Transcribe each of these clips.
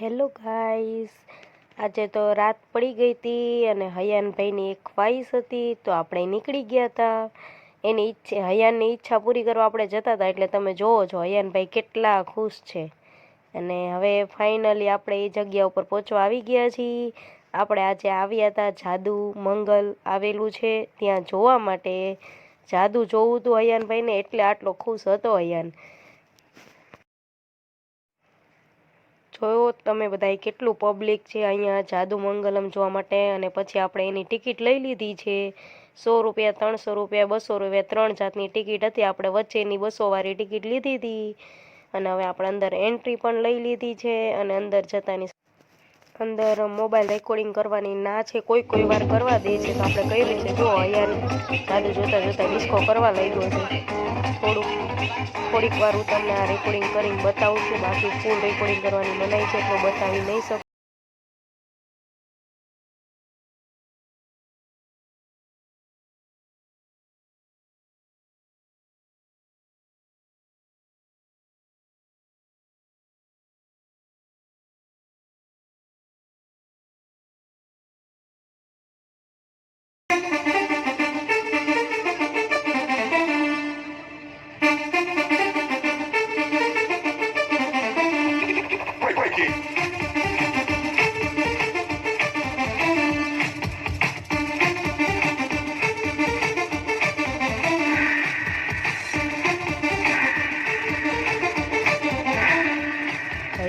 Hello guys, આજે તો રાત પડી ગઈ હતી અને હયાનભાઈની એક ખ્વાહિશ હતી તો આપણે નીકળી ગયા હતા હયાનની ઈચ્છા પૂરી કરવા આપણે જતા હતા। એટલે તમે જોવો છો હયાનભાઈ કેટલા ખુશ છે। અને હવે ફાઇનલી આપણે એ જગ્યા ઉપર પહોંચવા આવી ગયા છીએ। આપણે આજે આવ્યા હતા જાદુ મંગલ આવેલું છે ત્યાં જોવા માટે। જાદુ જોવું હતું હયાનભાઈને એટલે આટલો ખુશ હતો હયાન। જોયો તમે બધાએ કેટલું પબ્લિક છે અહીંયા જાદુ મંગલમ જોવા માટે। અને પછી આપણે એની ટિકિટ લઈ લીધી છે। 100 રૂપિયા, 300 રૂપિયા, 200 રૂપિયા, 3 જાતની ટિકિટ હતી। આપણે વચ્ચેની 200 વાળી ટિકિટ લીધી હતી અને હવે આપણે અંદર એન્ટ્રી પણ લઈ લીધી છે। અને અંદર જતાની અંદર મોબાઈલ રેકોર્ડિંગ કરવાની ના છે, કોઈ વાર કરવા દે છે તો આપણે કરી છે। જો હયાન જાદુ જોતા જોતા ડિસ્કો કરવા લાગ્યો છે। થોડીક વાર હું તમને આ રેકોર્ડિંગ કરીને બતાવું છું, બાકી ફૂલ રેકોર્ડિંગ કરવાની મનાઈ છે એટલે બતાવી નહીં શકું।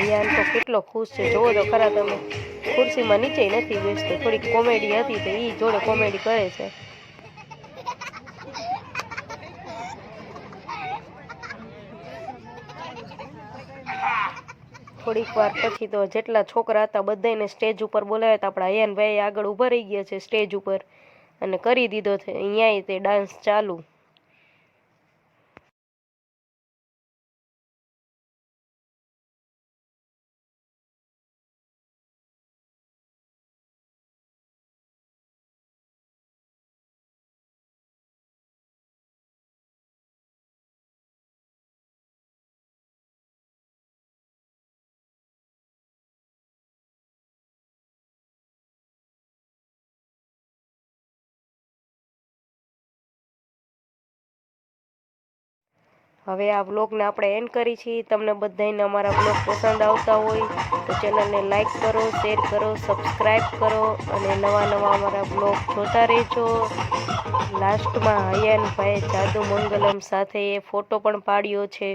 હયાન તો કેટલો ખુશ છે, જોવો તો ખરા તમે। ખુરશીમાં નીચે નથી બેસતો, થોડીક કોમેડી હતી તો એ જોડે કોમેડી કરે છે। થોડીક વાર પછી તો જેટલા છોકરા હતા બધાને સ્ટેજ ઉપર બોલાવ્યા હતા। આપણા હયાનભાઈ આગળ ઊભા રહી ગયા છે સ્ટેજ ઉપર અને કરી દીધો છે અહીંયાય તે ડાન્સ ચાલુ। હવે આ વ્લોગને આપણે એન્ડ કરી છીએ। તમને બધાને અમારા વ્લોગ પસંદ આવતા હોય તો ચેનલને લાઈક કરો, શેર કરો, સબસ્ક્રાઈબ કરો અને નવા અમારા વ્લોગ જોતા રહેજો। લાસ્ટમાં હયાનભાઈ જાદુ મંગલમ સાથે એ ફોટો પણ પાડ્યો છે।